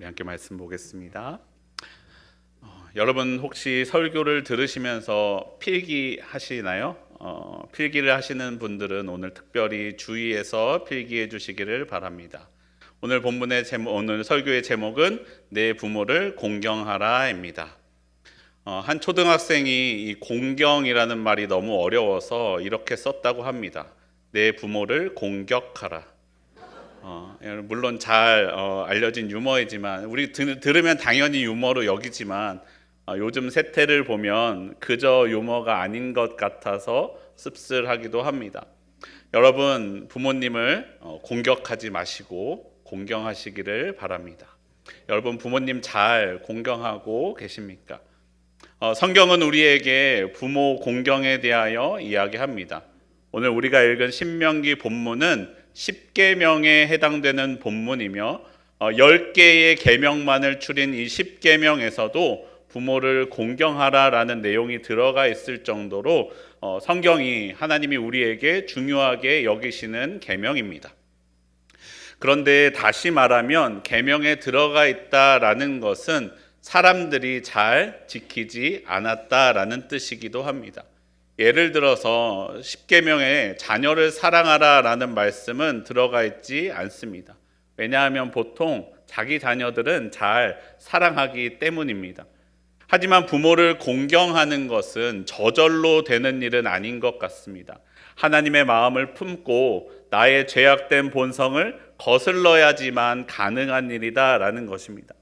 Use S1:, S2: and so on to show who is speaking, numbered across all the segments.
S1: 함께 말씀 보겠습니다. 여러분 혹시 설교를 들으시면서 필기하시나요? 필기를 하시는 분들은 오늘 특별히 주의해서 필기해 주시기를 바랍니다. 오늘 본문의 오늘 설교의 제목은 내 부모를 공경하라입니다. 한 초등학생이 이 공경이라는 말이 너무 어려워서 이렇게 썼다고 합니다. 내 부모를 공격하라. 물론 잘 알려진 유머이지만 우리 들으면 당연히 유머로 여기지만 요즘 세태를 보면 그저 유머가 아닌 것 같아서 씁쓸하기도 합니다. 여러분 부모님을 공격하지 마시고 공경하시기를 바랍니다. 여러분 부모님 잘 공경하고 계십니까? 성경은 우리에게 부모 공경에 대하여 이야기합니다. 오늘 우리가 읽은 신명기 본문은 10계명에 해당되는 본문이며 10개의 계명만을 추린 이 10계명에서도 부모를 공경하라라는 내용이 들어가 있을 정도로 성경이 하나님이 우리에게 중요하게 여기시는 계명입니다. 그런데 다시 말하면 계명에 들어가 있다라는 것은 사람들이 잘 지키지 않았다라는 뜻이기도 합니다. 예를 들어서 10계명에 자녀를 사랑하라라는 말씀은 들어가 있지 않습니다. 왜냐하면 보통 자기 자녀들은 잘 사랑하기 때문입니다. 하지만 부모를 공경하는 것은 저절로 되는 일은 아닌 것 같습니다. 하나님의 마음을 품고 나의 죄악된 본성을 거슬러야지만 가능한 일이다라는 것입니다.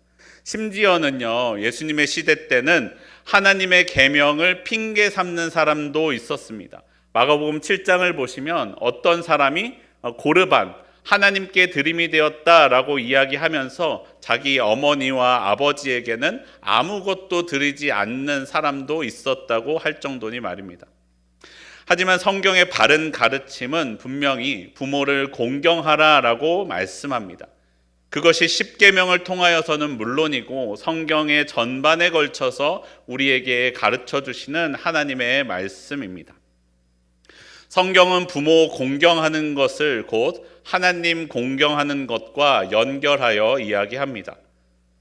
S1: 심지어는요, 예수님의 시대 때는 하나님의 계명을 핑계 삼는 사람도 있었습니다. 마가복음 7장을 보시면 어떤 사람이 고르반, 하나님께 드림이 되었다라고 이야기하면서 자기 어머니와 아버지에게는 아무것도 드리지 않는 사람도 있었다고 할 정도니 말입니다. 하지만 성경의 바른 가르침은 분명히 부모를 공경하라라고 말씀합니다. 그것이 10계명을 통하여서는 물론이고 성경의 전반에 걸쳐서 우리에게 가르쳐 주시는 하나님의 말씀입니다. 성경은 부모 공경하는 것을 곧 하나님 공경하는 것과 연결하여 이야기합니다.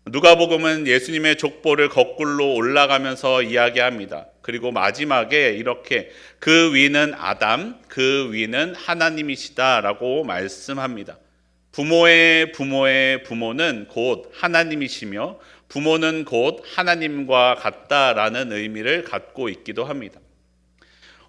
S1: 누가복음은 예수님의 족보를 거꾸로 올라가면서 이야기합니다. 그리고 마지막에 이렇게 그 위는 아담, 그 위는 하나님이시다라고 말씀합니다. 부모의 부모는 곧 하나님이시며 부모는 곧 하나님과 같다라는 의미를 갖고 있기도 합니다.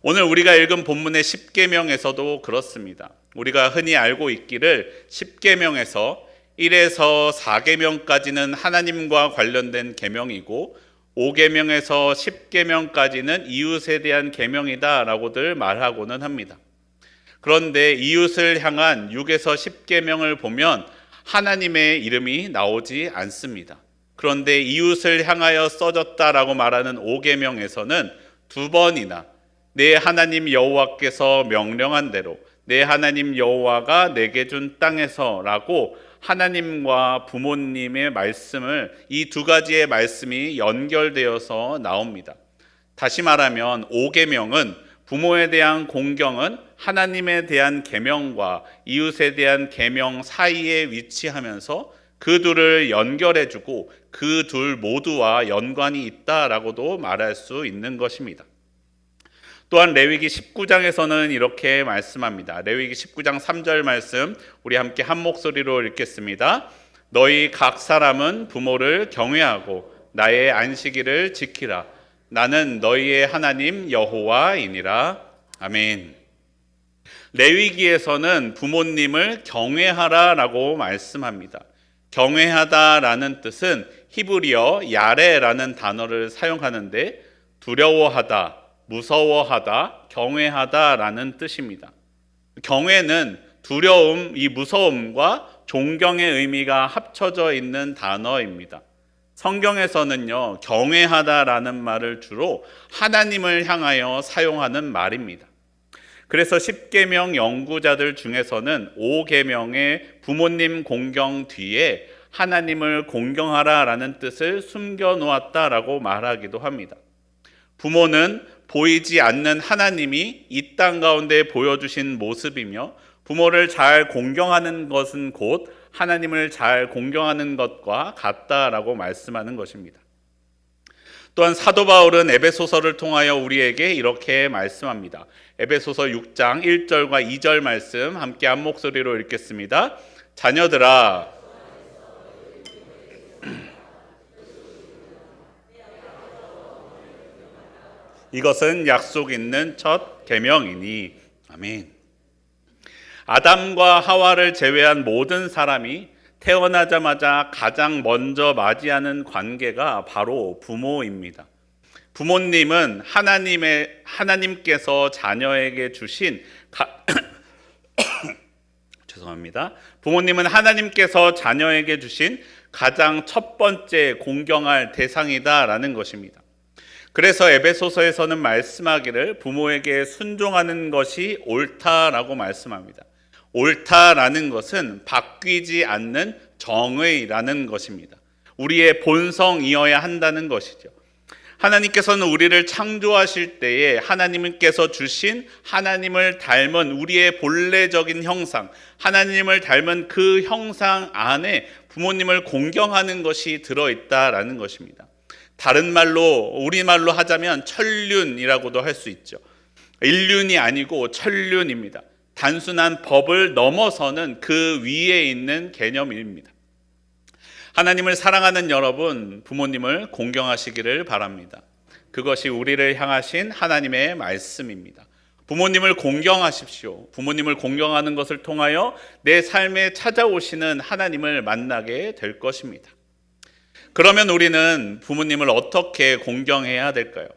S1: 오늘 우리가 읽은 본문의 10계명에서도 그렇습니다. 우리가 흔히 알고 있기를 10계명에서 1에서 4계명까지는 하나님과 관련된 계명이고 5계명에서 10계명까지는 이웃에 대한 계명이다라고들 말하고는 합니다. 그런데 이웃을 향한 6에서 10계명을 보면 하나님의 이름이 나오지 않습니다. 그런데 이웃을 향하여 써졌다라고 말하는 5계명에서는 2번이나 내 하나님 여호와께서 명령한 대로 내 하나님 여호와가 내게 준 땅에서라고 하나님과 부모님의 말씀을 이 두 가지의 말씀이 연결되어서 나옵니다. 다시 말하면 5계명은 부모에 대한 공경은 하나님에 대한 계명과 이웃에 대한 계명 사이에 위치하면서 그 둘을 연결해주고 그 둘 모두와 연관이 있다라고도 말할 수 있는 것입니다. 또한 레위기 19장에서는 이렇게 말씀합니다. 레위기 19장 3절 말씀 우리 함께 한 목소리로 읽겠습니다. 너희 각 사람은 부모를 경외하고 나의 안식일을 지키라. 나는 너희의 하나님 여호와이니라. 아멘. 레위기에서는 부모님을 경외하라라고 말씀합니다. 경외하다라는 뜻은 히브리어 야레라는 단어를 사용하는데 두려워하다, 무서워하다, 경외하다라는 뜻입니다. 경외는 두려움, 이 무서움과 존경의 의미가 합쳐져 있는 단어입니다. 성경에서는요, 경외하다라는 말을 주로 하나님을 향하여 사용하는 말입니다. 그래서 10계명 연구자들 중에서는 5계명의 부모님 공경 뒤에 하나님을 공경하라라는 뜻을 숨겨 놓았다라고 말하기도 합니다. 부모는 보이지 않는 하나님이 이 땅 가운데 보여주신 모습이며 부모를 잘 공경하는 것은 곧 하나님을 잘 공경하는 것과 같다라고 말씀하는 것입니다. 또한 사도 바울은 에베소서를 통하여 우리에게 이렇게 말씀합니다. 에베소서 6장 1절과 2절 말씀 함께 한 목소리로 읽겠습니다. 자녀들아, 이것은 약속 있는 첫 계명이니. 아멘. 아담과 하와를 제외한 모든 사람이 태어나자마자 가장 먼저 맞이하는 관계가 바로 부모입니다. 부모님은 하나님께서 자녀에게 주신 죄송합니다. 부모님은 하나님께서 자녀에게 주신 가장 첫 번째 공경할 대상이다라는 것입니다. 그래서 에베소서에서는 말씀하기를 부모에게 순종하는 것이 옳다라고 말씀합니다. 옳다라는 것은 바뀌지 않는 정의라는 것입니다. 우리의 본성이어야 한다는 것이죠. 하나님께서는 우리를 창조하실 때에 하나님께서 주신 하나님을 닮은 우리의 본래적인 형상, 하나님을 닮은 그 형상 안에 부모님을 공경하는 것이 들어있다라는 것입니다. 다른 말로, 우리말로 하자면 천륜이라고도 할 수 있죠. 인륜이 아니고 천륜입니다. 단순한 법을 넘어서는 그 위에 있는 개념입니다. 하나님을 사랑하는 여러분, 부모님을 공경하시기를 바랍니다. 그것이 우리를 향하신 하나님의 말씀입니다. 부모님을 공경하십시오. 부모님을 공경하는 것을 통하여 내 삶에 찾아오시는 하나님을 만나게 될 것입니다. 그러면 우리는 부모님을 어떻게 공경해야 될까요?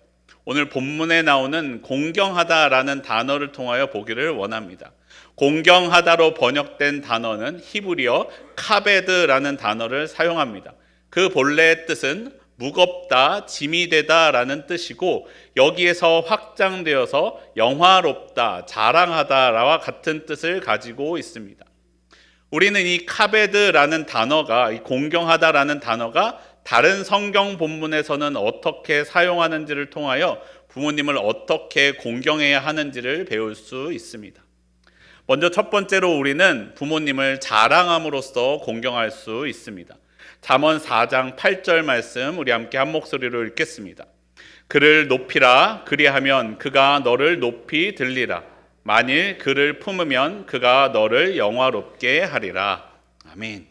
S1: 오늘 본문에 나오는 공경하다라는 단어를 통하여 보기를 원합니다. 공경하다로 번역된 단어는 히브리어 카베드라는 단어를 사용합니다. 그 본래의 뜻은 무겁다, 짐이 되다라는 뜻이고 여기에서 확장되어서 영화롭다, 자랑하다와 같은 뜻을 가지고 있습니다. 우리는 이 카베드라는 단어가, 이 공경하다라는 단어가 다른 성경 본문에서는 어떻게 사용하는지를 통하여 부모님을 어떻게 공경해야 하는지를 배울 수 있습니다. 먼저 첫 번째로 우리는 부모님을 자랑함으로써 공경할 수 있습니다. 잠언 4장 8절 말씀 우리 함께 한 목소리로 읽겠습니다. 그를 높이라, 그리하면 그가 너를 높이 들리라. 만일 그를 품으면 그가 너를 영화롭게 하리라. 아멘.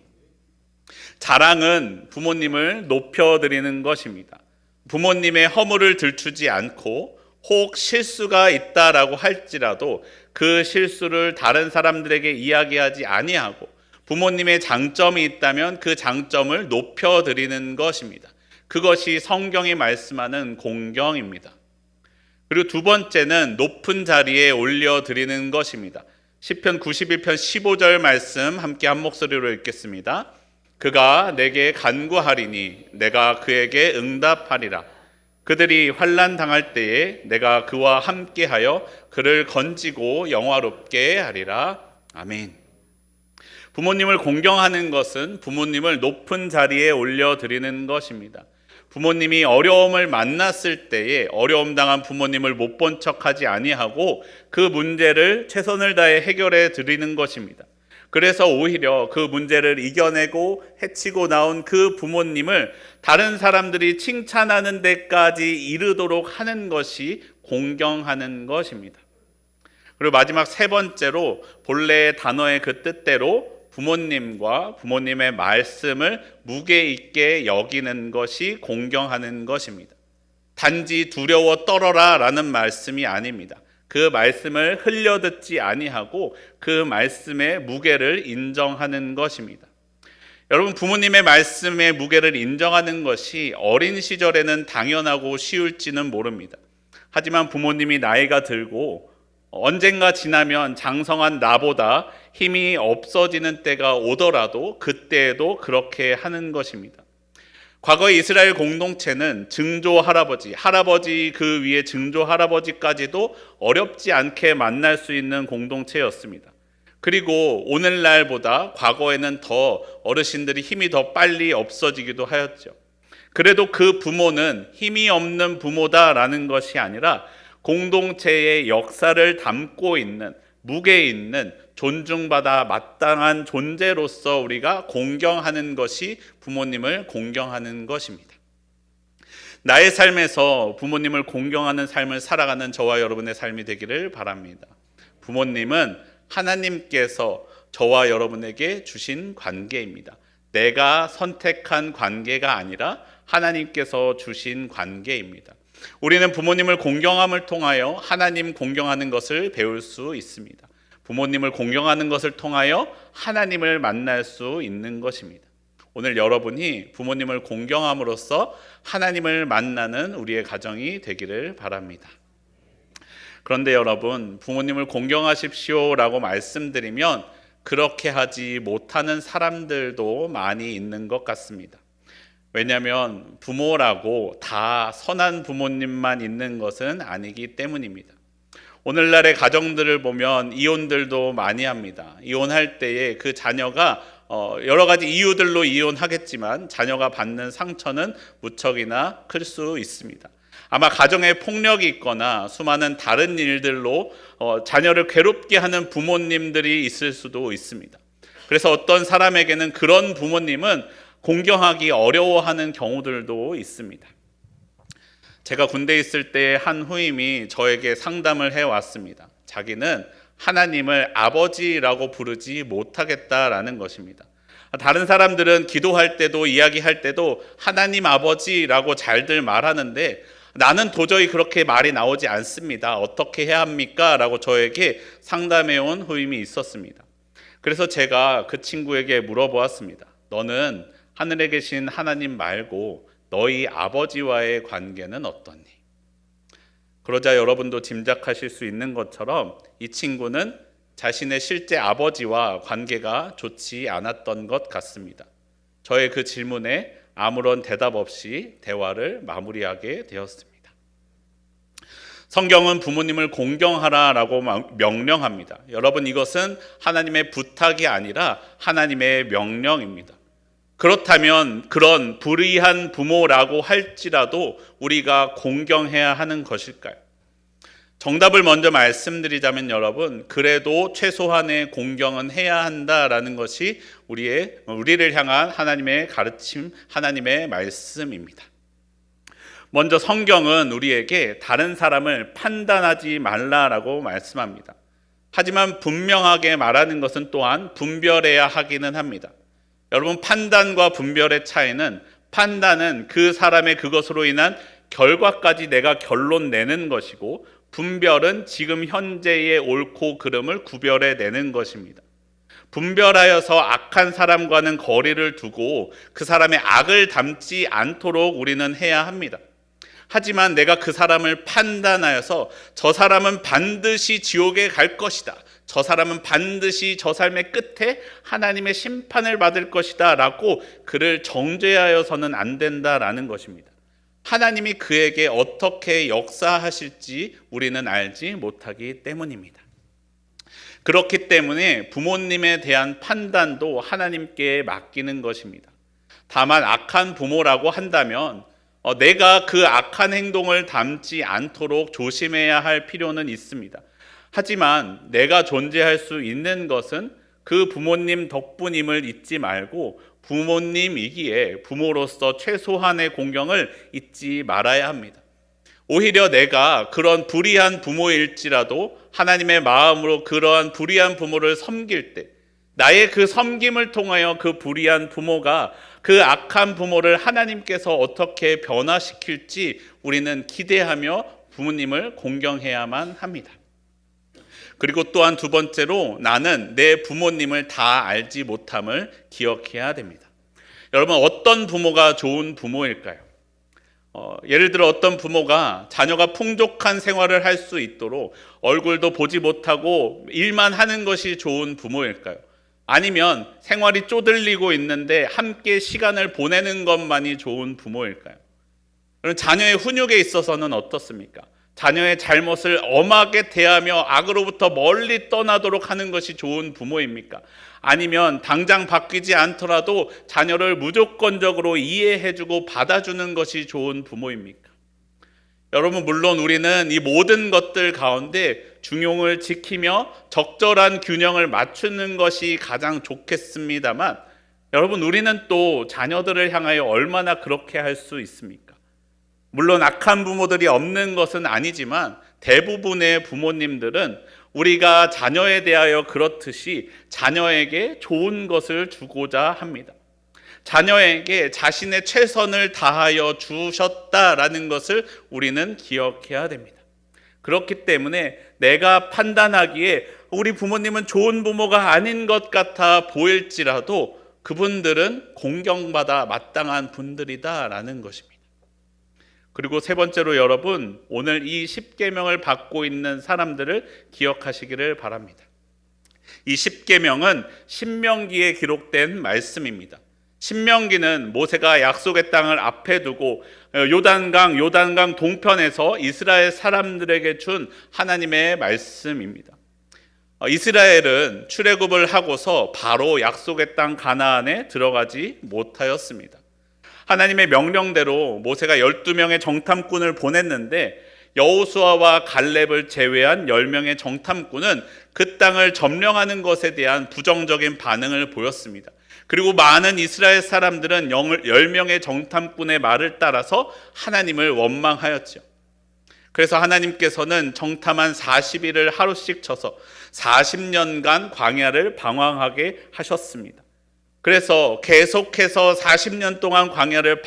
S1: 자랑은 부모님을 높여드리는 것입니다. 부모님의 허물을 들추지 않고 혹 실수가 있다라고 할지라도 그 실수를 다른 사람들에게 이야기하지 아니하고 부모님의 장점이 있다면 그 장점을 높여드리는 것입니다. 그것이 성경이 말씀하는 공경입니다. 그리고 두 번째는 높은 자리에 올려드리는 것입니다. 시편 91편 15절 말씀 함께 한 목소리로 읽겠습니다. 그가 내게 간구하리니 내가 그에게 응답하리라. 그들이 환난 당할 때에 내가 그와 함께하여 그를 건지고 영화롭게 하리라. 아멘. 부모님을 공경하는 것은 부모님을 높은 자리에 올려드리는 것입니다. 부모님이 어려움을 만났을 때에 어려움 당한 부모님을 못 본 척하지 아니하고 그 문제를 최선을 다해 해결해 드리는 것입니다. 그래서 오히려 그 문제를 이겨내고 해치고 나온 그 부모님을 다른 사람들이 칭찬하는 데까지 이르도록 하는 것이 공경하는 것입니다. 그리고 마지막 세 번째로 본래의 단어의 그 뜻대로 부모님과 부모님의 말씀을 무게 있게 여기는 것이 공경하는 것입니다. 단지 두려워 떨어라 라는 말씀이 아닙니다. 그 말씀을 흘려듣지 아니하고 그 말씀의 무게를 인정하는 것입니다. 여러분, 부모님의 말씀의 무게를 인정하는 것이 어린 시절에는 당연하고 쉬울지는 모릅니다. 하지만 부모님이 나이가 들고 언젠가 지나면 장성한 나보다 힘이 없어지는 때가 오더라도 그때에도 그렇게 하는 것입니다. 과거 이스라엘 공동체는 증조 할아버지, 할아버지 그 위에 증조 할아버지까지도 어렵지 않게 만날 수 있는 공동체였습니다. 그리고 오늘날보다 과거에는 더 어르신들이 힘이 더 빨리 없어지기도 하였죠. 그래도 그 부모는 힘이 없는 부모다라는 것이 아니라 공동체의 역사를 담고 있는 무게 있는 존중받아 마땅한 존재로서 우리가 공경하는 것이 부모님을 공경하는 것입니다. 나의 삶에서 부모님을 공경하는 삶을 살아가는 저와 여러분의 삶이 되기를 바랍니다. 부모님은 하나님께서 저와 여러분에게 주신 관계입니다. 내가 선택한 관계가 아니라 하나님께서 주신 관계입니다. 우리는 부모님을 공경함을 통하여 하나님 공경하는 것을 배울 수 있습니다. 부모님을 공경하는 것을 통하여 하나님을 만날 수 있는 것입니다. 오늘 여러분이 부모님을 공경함으로써 하나님을 만나는 우리의 가정이 되기를 바랍니다. 그런데 여러분, 부모님을 공경하십시오라고 말씀드리면 그렇게 하지 못하는 사람들도 많이 있는 것 같습니다. 왜냐하면 부모라고 다 선한 부모님만 있는 것은 아니기 때문입니다. 오늘날의 가정들을 보면 이혼들도 많이 합니다. 이혼할 때에 그 자녀가 여러 가지 이유들로 이혼하겠지만 자녀가 받는 상처는 무척이나 클 수 있습니다. 아마 가정에 폭력이 있거나 수많은 다른 일들로 자녀를 괴롭게 하는 부모님들이 있을 수도 있습니다. 그래서 어떤 사람에게는 그런 부모님은 공경하기 어려워하는 경우들도 있습니다. 제가 군대에 있을 때 한 후임이 저에게 상담을 해왔습니다. 자기는 하나님을 아버지라고 부르지 못하겠다라는 것입니다. 다른 사람들은 기도할 때도 이야기할 때도 하나님 아버지라고 잘들 말하는데 나는 도저히 그렇게 말이 나오지 않습니다. 어떻게 해야 합니까? 라고 저에게 상담해온 후임이 있었습니다. 그래서 제가 그 친구에게 물어보았습니다. 너는 하늘에 계신 하나님 말고 너희 아버지와의 관계는 어떠니? 그러자 여러분도 짐작하실 수 있는 것처럼 이 친구는 자신의 실제 아버지와 관계가 좋지 않았던 것 같습니다. 저의 그 질문에 아무런 대답 없이 대화를 마무리하게 되었습니다. 성경은 부모님을 공경하라라고 명령합니다. 여러분, 이것은 하나님의 부탁이 아니라 하나님의 명령입니다. 그렇다면 그런 불의한 부모라고 할지라도 우리가 공경해야 하는 것일까요? 정답을 먼저 말씀드리자면 여러분, 그래도 최소한의 공경은 해야 한다라는 것이 우리를 향한 하나님의 가르침, 하나님의 말씀입니다. 먼저 성경은 우리에게 다른 사람을 판단하지 말라라고 말씀합니다. 하지만 분명하게 말하는 것은 또한 분별해야 하기는 합니다. 여러분, 판단과 분별의 차이는, 판단은 그 사람의 그것으로 인한 결과까지 내가 결론 내는 것이고, 분별은 지금 현재의 옳고 그름을 구별해내는 것입니다. 분별하여서 악한 사람과는 거리를 두고 그 사람의 악을 담지 않도록 우리는 해야 합니다. 하지만 내가 그 사람을 판단하여서 저 사람은 반드시 지옥에 갈 것이다, 저 사람은 반드시 저 삶의 끝에 하나님의 심판을 받을 것이다 라고 그를 정죄하여서는 안 된다라는 것입니다. 하나님이 그에게 어떻게 역사하실지 우리는 알지 못하기 때문입니다. 그렇기 때문에 부모님에 대한 판단도 하나님께 맡기는 것입니다. 다만 악한 부모라고 한다면 내가 그 악한 행동을 담지 않도록 조심해야 할 필요는 있습니다. 하지만 내가 존재할 수 있는 것은 그 부모님 덕분임을 잊지 말고 부모님이기에 부모로서 최소한의 공경을 잊지 말아야 합니다. 오히려 내가 그런 불의한 부모일지라도 하나님의 마음으로 그러한 불의한 부모를 섬길 때 나의 그 섬김을 통하여 그 불의한 부모가 그 악한 부모를 하나님께서 어떻게 변화시킬지 우리는 기대하며 부모님을 공경해야만 합니다. 그리고 또한 두 번째로, 나는 내 부모님을 다 알지 못함을 기억해야 됩니다. 여러분, 어떤 부모가 좋은 부모일까요? 예를 들어 어떤 부모가 자녀가 풍족한 생활을 할 수 있도록 얼굴도 보지 못하고 일만 하는 것이 좋은 부모일까요? 아니면 생활이 쪼들리고 있는데 함께 시간을 보내는 것만이 좋은 부모일까요? 자녀의 훈육에 있어서는 어떻습니까? 자녀의 잘못을 엄하게 대하며 악으로부터 멀리 떠나도록 하는 것이 좋은 부모입니까? 아니면 당장 바뀌지 않더라도 자녀를 무조건적으로 이해해주고 받아주는 것이 좋은 부모입니까? 여러분, 물론 우리는 이 모든 것들 가운데 중용을 지키며 적절한 균형을 맞추는 것이 가장 좋겠습니다만, 여러분, 우리는 또 자녀들을 향하여 얼마나 그렇게 할 수 있습니까? 물론 악한 부모들이 없는 것은 아니지만 대부분의 부모님들은 우리가 자녀에 대하여 그렇듯이 자녀에게 좋은 것을 주고자 합니다. 자녀에게 자신의 최선을 다하여 주셨다라는 것을 우리는 기억해야 됩니다. 그렇기 때문에 내가 판단하기에 우리 부모님은 좋은 부모가 아닌 것 같아 보일지라도 그분들은 공경받아 마땅한 분들이다라는 것입니다. 그리고 세 번째로 여러분, 오늘 이 십계명을 받고 있는 사람들을 기억하시기를 바랍니다. 이 십계명은 신명기에 기록된 말씀입니다. 신명기는 모세가 약속의 땅을 앞에 두고 요단강 동편에서 이스라엘 사람들에게 준 하나님의 말씀입니다. 이스라엘은 출애굽을 하고서 바로 약속의 땅 가나안에 들어가지 못하였습니다. 하나님의 명령대로 모세가 12명의 정탐꾼을 보냈는데 여호수아와 갈렙을 제외한 10명의 정탐꾼은 그 땅을 점령하는 것에 대한 부정적인 반응을 보였습니다. 그리고 많은 이스라엘 사람들은 10명의 정탐꾼의 말을 따라서 하나님을 원망하였죠. 그래서 하나님께서는 정탐한 40일을 하루씩 쳐서 40년간 광야를 방황하게 하셨습니다. 그래서 계속해서 40년 동안 광야를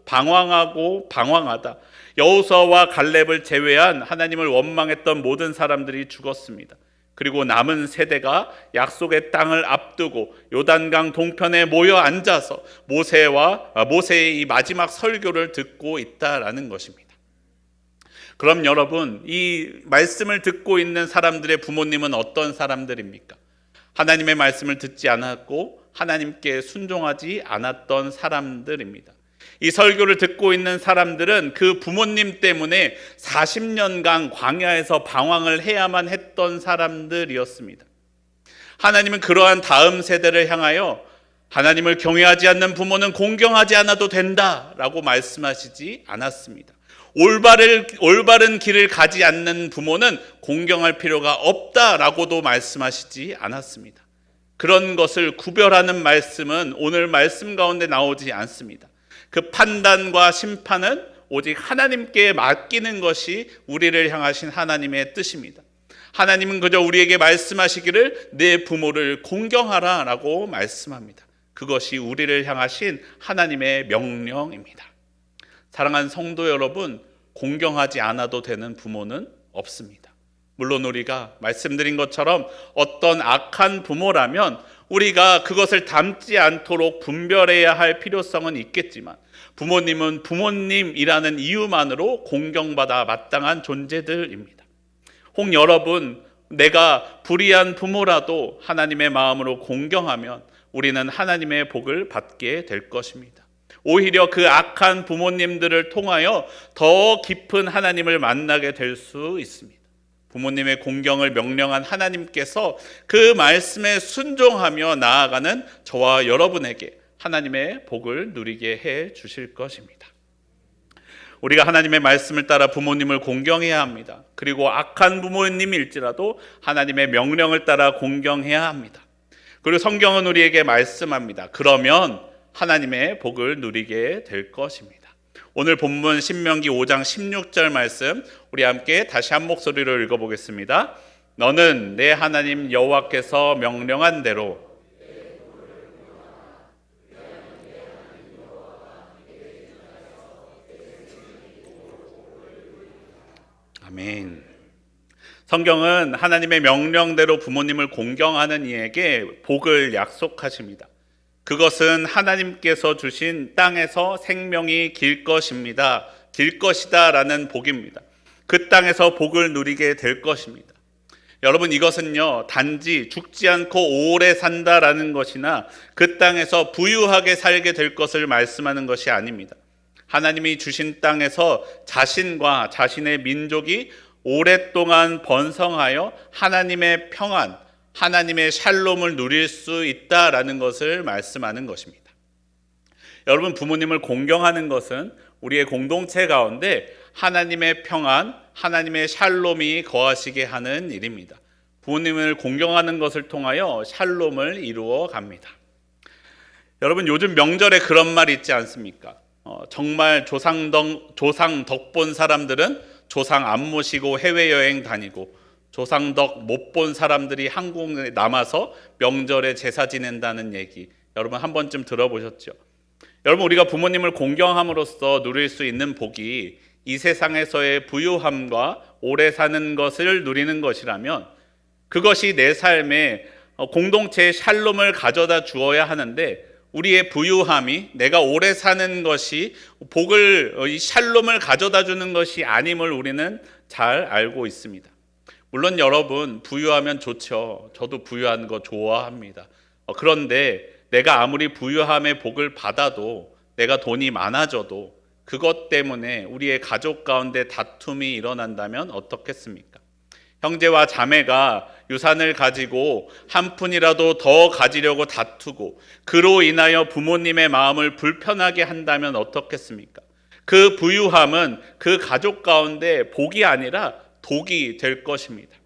S1: 방황하다 여호수아와 갈렙을 제외한 하나님을 원망했던 모든 사람들이 죽었습니다. 그리고 남은 세대가 약속의 땅을 앞두고 요단강 동편에 모여 앉아서 모세의 이 마지막 설교를 듣고 있다라는 것입니다. 그럼 여러분, 이 말씀을 듣고 있는 사람들의 부모님은 어떤 사람들입니까? 하나님의 말씀을 듣지 않았고 하나님께 순종하지 않았던 사람들입니다. 이 설교를 듣고 있는 사람들은 그 부모님 때문에 40년간 광야에서 방황을 해야만 했던 사람들이었습니다. 하나님은 그러한 다음 세대를 향하여 하나님을 경외하지 않는 부모는 공경하지 않아도 된다라고 말씀하시지 않았습니다. 올바른 길을 가지 않는 부모는 공경할 필요가 없다라고도 말씀하시지 않았습니다. 그런 것을 구별하는 말씀은 오늘 말씀 가운데 나오지 않습니다. 그 판단과 심판은 오직 하나님께 맡기는 것이 우리를 향하신 하나님의 뜻입니다. 하나님은 그저 우리에게 말씀하시기를 내 부모를 공경하라 라고 말씀합니다. 그것이 우리를 향하신 하나님의 명령입니다. 사랑하는 성도 여러분, 공경하지 않아도 되는 부모는 없습니다. 물론 우리가 말씀드린 것처럼 어떤 악한 부모라면 우리가 그것을 닮지 않도록 분별해야 할 필요성은 있겠지만 부모님은 부모님이라는 이유만으로 공경받아 마땅한 존재들입니다. 혹 여러분, 내가 불의한 부모라도 하나님의 마음으로 공경하면 우리는 하나님의 복을 받게 될 것입니다. 오히려 그 악한 부모님들을 통하여 더 깊은 하나님을 만나게 될 수 있습니다. 부모님의 공경을 명령한 하나님께서 그 말씀에 순종하며 나아가는 저와 여러분에게 하나님의 복을 누리게 해 주실 것입니다. 우리가 하나님의 말씀을 따라 부모님을 공경해야 합니다. 그리고 악한 부모님일지라도 하나님의 명령을 따라 공경해야 합니다. 그리고 성경은 우리에게 말씀합니다. 그러면 하나님의 복을 누리게 될 것입니다. 오늘 본문 신명기 5장 16절 말씀 우리 함께 다시 한 목소리로 읽어보겠습니다. 너는 내 하나님 여호와께서 명령한 대로 아멘. 성경은 하나님의 명령대로 부모님을 공경하는 이에게 복을 약속하십니다. 그것은 하나님께서 주신 땅에서 생명이 길 것입니다. 길 것이다 라는 복입니다. 그 땅에서 복을 누리게 될 것입니다. 여러분, 이것은요, 단지 죽지 않고 오래 산다라는 것이나 그 땅에서 부유하게 살게 될 것을 말씀하는 것이 아닙니다. 하나님이 주신 땅에서 자신과 자신의 민족이 오랫동안 번성하여 하나님의 평안, 하나님의 샬롬을 누릴 수 있다라는 것을 말씀하는 것입니다. 여러분, 부모님을 공경하는 것은 우리의 공동체 가운데 하나님의 평안, 하나님의 샬롬이 거하시게 하는 일입니다. 부모님을 공경하는 것을 통하여 샬롬을 이루어 갑니다. 여러분, 요즘 명절에 그런 말 있지 않습니까? 정말 조상 덕 본 사람들은 조상 안 모시고 해외여행 다니고, 조상 덕 못 본 사람들이 한국에 남아서 명절에 제사 지낸다는 얘기, 여러분 한 번쯤 들어보셨죠? 여러분, 우리가 부모님을 공경함으로써 누릴 수 있는 복이 이 세상에서의 부유함과 오래 사는 것을 누리는 것이라면, 그것이 내 삶에 공동체의 샬롬을 가져다 주어야 하는데, 우리의 부유함이 내가 오래 사는 것이 복을, 이 샬롬을 가져다 주는 것이 아님을 우리는 잘 알고 있습니다. 물론 여러분, 부유하면 좋죠. 저도 부유한 거 좋아합니다. 그런데 내가 아무리 부유함의 복을 받아도, 내가 돈이 많아져도 그것 때문에 우리의 가족 가운데 다툼이 일어난다면 어떻겠습니까? 형제와 자매가 유산을 가지고 한 푼이라도 더 가지려고 다투고, 그로 인하여 부모님의 마음을 불편하게 한다면 어떻겠습니까? 그 부유함은 그 가족 가운데 복이 아니라 독이 될 것입니다.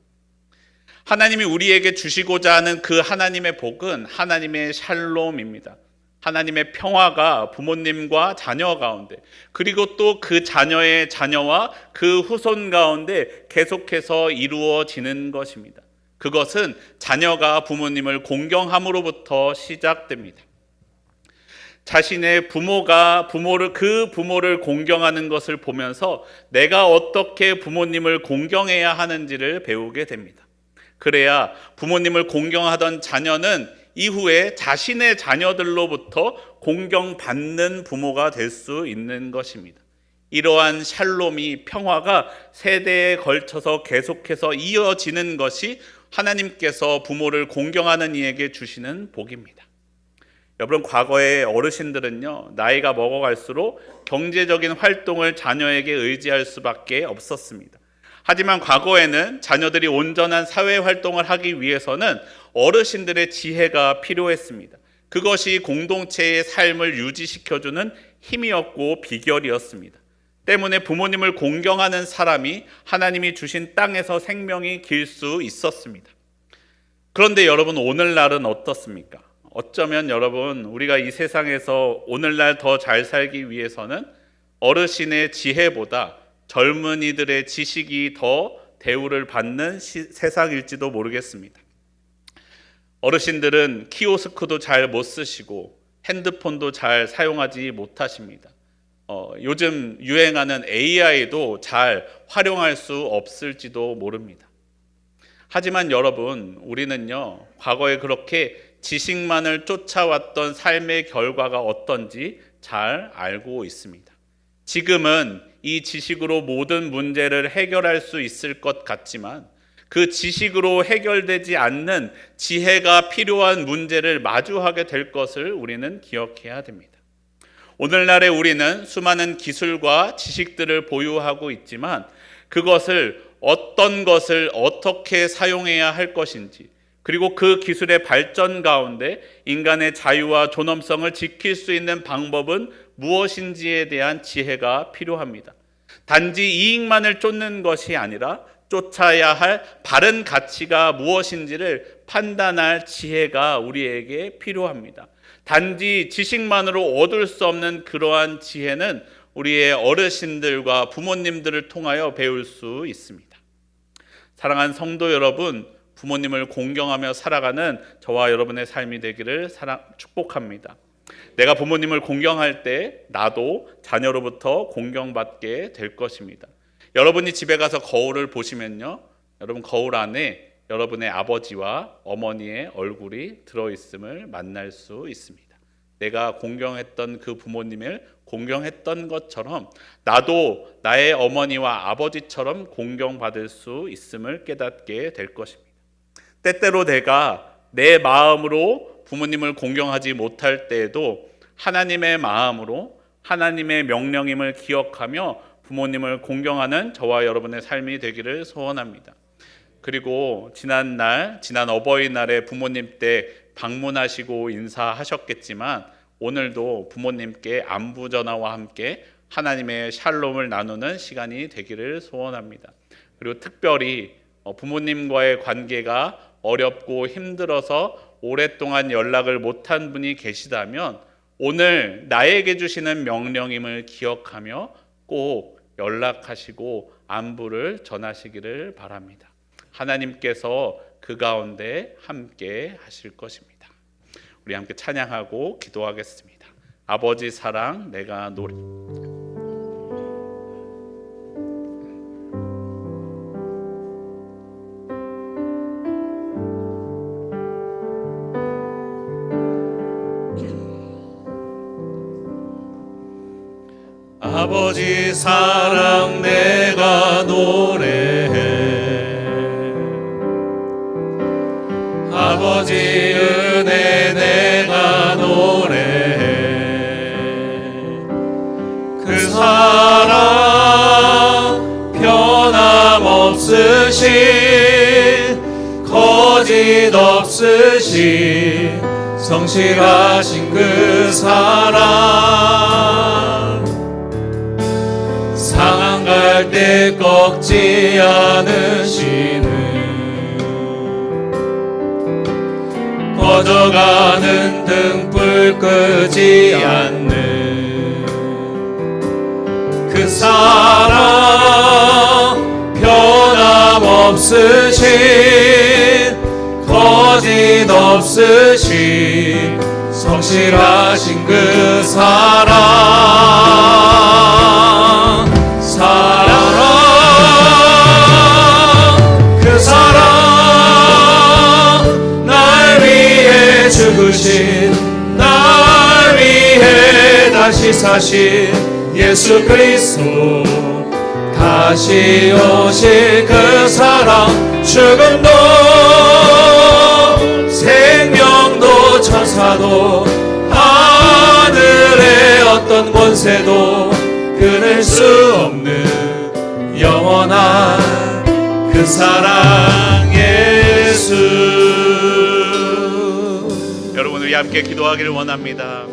S1: 하나님이 우리에게 주시고자 하는 그 하나님의 복은 하나님의 샬롬입니다. 하나님의 평화가 부모님과 자녀 가운데, 그리고 또 그 자녀의 자녀와 그 후손 가운데 계속해서 이루어지는 것입니다. 그것은 자녀가 부모님을 공경함으로부터 시작됩니다. 자신의 부모가 그 부모를 공경하는 것을 보면서 내가 어떻게 부모님을 공경해야 하는지를 배우게 됩니다. 그래야 부모님을 공경하던 자녀는 이후에 자신의 자녀들로부터 공경받는 부모가 될 수 있는 것입니다. 이러한 샬롬이, 평화가 세대에 걸쳐서 계속해서 이어지는 것이 하나님께서 부모를 공경하는 이에게 주시는 복입니다. 여러분, 과거의 어르신들은요, 나이가 먹어갈수록 경제적인 활동을 자녀에게 의지할 수밖에 없었습니다. 하지만 과거에는 자녀들이 온전한 사회 활동을 하기 위해서는 어르신들의 지혜가 필요했습니다. 그것이 공동체의 삶을 유지시켜주는 힘이었고 비결이었습니다. 때문에 부모님을 공경하는 사람이 하나님이 주신 땅에서 생명이 길 수 있었습니다. 그런데 여러분, 오늘날은 어떻습니까? 어쩌면 여러분, 우리가 이 세상에서 오늘날 더 잘 살기 위해서는 어르신의 지혜보다 젊은이들의 지식이 더 대우를 받는 세상일지도 모르겠습니다. 어르신들은 키오스크도 잘 못 쓰시고 핸드폰도 잘 사용하지 못하십니다. 요즘 유행하는 AI도 잘 활용할 수 없을지도 모릅니다. 하지만 여러분, 우리는요, 과거에 그렇게 지식만을 쫓아왔던 삶의 결과가 어떤지 잘 알고 있습니다. 지금은 이 지식으로 모든 문제를 해결할 수 있을 것 같지만, 그 지식으로 해결되지 않는 지혜가 필요한 문제를 마주하게 될 것을 우리는 기억해야 됩니다. 오늘날에 우리는 수많은 기술과 지식들을 보유하고 있지만, 어떤 것을 어떻게 사용해야 할 것인지, 그리고 그 기술의 발전 가운데 인간의 자유와 존엄성을 지킬 수 있는 방법은 무엇인지에 대한 지혜가 필요합니다. 단지 이익만을 쫓는 것이 아니라 쫓아야 할 바른 가치가 무엇인지를 판단할 지혜가 우리에게 필요합니다. 단지 지식만으로 얻을 수 없는 그러한 지혜는 우리의 어르신들과 부모님들을 통하여 배울 수 있습니다. 사랑하는 성도 여러분, 부모님을 공경하며 살아가는 저와 여러분의 삶이 되기를 축복합니다. 내가 부모님을 공경할 때 나도 자녀로부터 공경받게 될 것입니다. 여러분이 집에 가서 거울을 보시면요, 여러분 거울 안에 여러분의 아버지와 어머니의 얼굴이 들어있음을 만날 수 있습니다. 내가 공경했던 그 부모님을 공경했던 것처럼 나도 나의 어머니와 아버지처럼 공경받을 수 있음을 깨닫게 될 것입니다. 때때로 내가 내 마음으로 부모님을 공경하지 못할 때에도 하나님의 마음으로 하나님의 명령임을 기억하며 부모님을 공경하는 저와 여러분의 삶이 되기를 소원합니다. 그리고 지난 어버이날에 부모님 때 방문하시고 인사하셨겠지만, 오늘도 부모님께 안부 전화와 함께 하나님의 샬롬을 나누는 시간이 되기를 소원합니다. 그리고 특별히 부모님과의 관계가 어렵고 힘들어서 오랫동안 연락을 못한 분이 계시다면 오늘 나에게 주시는 명령임을 기억하며 꼭 연락하시고 안부를 전하시기를 바랍니다. 하나님께서 그 가운데 함께 하실 것입니다. 우리 함께 찬양하고 기도하겠습니다. 아버지 사랑 내가 노래.
S2: 아버지 사랑 내가 노래해. 아버지 은혜 내가 노래해. 그 사랑 변함없으신 거짓 없으신 성실하신 그 사랑 상한 갈 때 꺾지 않으시는 꺼져가는 등불 끄지 않는 그 사랑 변함없으신 거짓 없으신 성실하신 그 사랑 그 사랑 날 위해 죽으신 날 위해 다시 사신 예수 그리스도 다시 오실 그 사랑 죽음도 생명도 천사도 하늘의 어떤 권세도 끊을 수 없는 영원한 그 사랑 예수.
S1: 여러분 우리 함께 기도하기를 원합니다.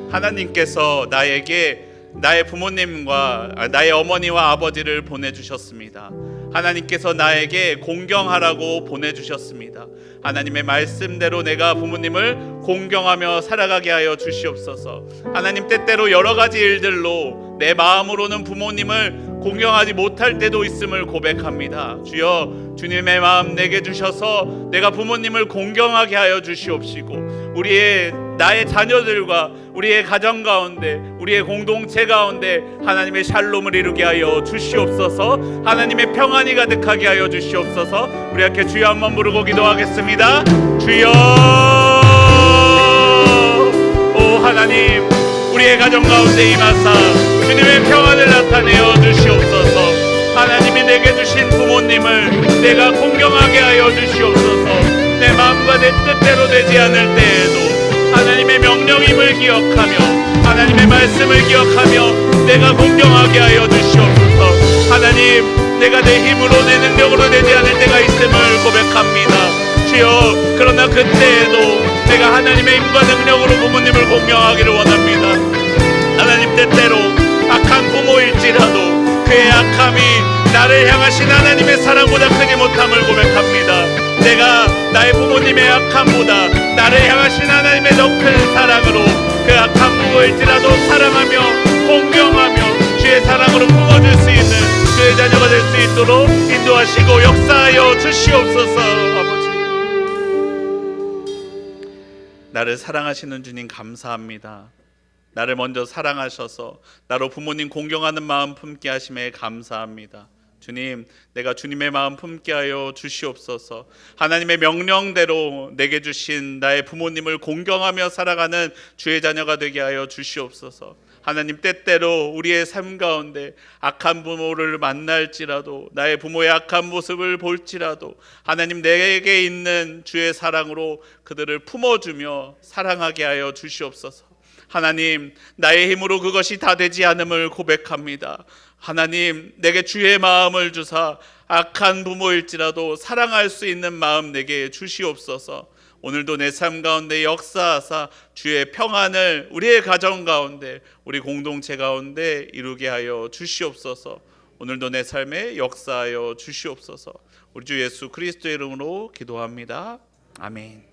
S1: 하나님께서 나에게 나의 부모님과 나의 어머니와 아버지를 보내주셨습니다. 하나님께서 나에게 공경하라고 보내주셨습니다. 하나님의 말씀대로 내가 부모님을 공경하며 살아가게 하여 주시옵소서. 하나님 때때로 여러 가지 일들로 내 마음으로는 부모님을 공경하지 못할 때도 있음을 고백합니다. 주여 주님의 마음 내게 주셔서 내가 부모님을 공경하게 하여 주시옵시고 나의 자녀들과 우리의 가정 가운데 우리의 공동체 가운데 하나님의 샬롬을 이루게 하여 주시옵소서. 하나님의 평안이 가득하게 하여 주시옵소서. 우리 함께 주여 한번 부르고 기도하겠습니다. 주여 오 하나님 우리의 가정 가운데 임하사 주님의 평안을 나타내어 주시옵소서. 하나님이 내게 주신 부모님을 내가 공경하게 하여 주시옵소서. 내 마음과 내 뜻대로 되지 않을 때에도 하나님의 명령임을 기억하며 하나님의 말씀을 기억하며 내가 공경하게 하여 주시옵소서. 하나님 내가 내 힘으로 내 능력으로 되지 않을 때가 있음을 고백합니다. 주여 그러나 그때에도 내가 하나님의 힘과 능력으로 부모님을 공경하기를 원합니다. 하나님 때때로 악한 부모일지라도 그의 악함이 나를 향하신 하나님의 사랑보다 크지 못함을 고백합니다. 내가 나의 부모님의 악함보다 나를 향하신 하나님의 더 큰 사랑으로 그 악한 부모일지라도 사랑하며 공경하며 주의 사랑으로 품어줄 수 있는 주의 자녀가 될 수 있도록 인도하시고 역사하여 주시옵소서. 아버지 나를 사랑하시는 주님 감사합니다. 나를 먼저 사랑하셔서 나로 부모님 공경하는 마음 품게 하심에 감사합니다. 주님, 내가 주님의 마음 품게 하여 주시옵소서. 하나님의 명령대로 내게 주신 나의 부모님을 공경하며 살아가는 주의 자녀가 되게 하여 주시옵소서. 하나님 때때로 우리의 삶 가운데 악한 부모를 만날지라도 나의 부모의 악한 모습을 볼지라도 하나님 내게 있는 주의 사랑으로 그들을 품어주며 사랑하게 하여 주시옵소서. 하나님 나의 힘으로 그것이 다 되지 않음을 고백합니다. 하나님 내게 주의 마음을 주사 악한 부모일지라도 사랑할 수 있는 마음 내게 주시옵소서. 오늘도 내 삶 가운데 역사하사 주의 평안을 우리의 가정 가운데, 우리 공동체 가운데 이루게 하여 주시옵소서. 오늘도 내 삶에 역사하여 주시옵소서. 우리 주 예수 그리스도의 이름으로 기도합니다. 아멘.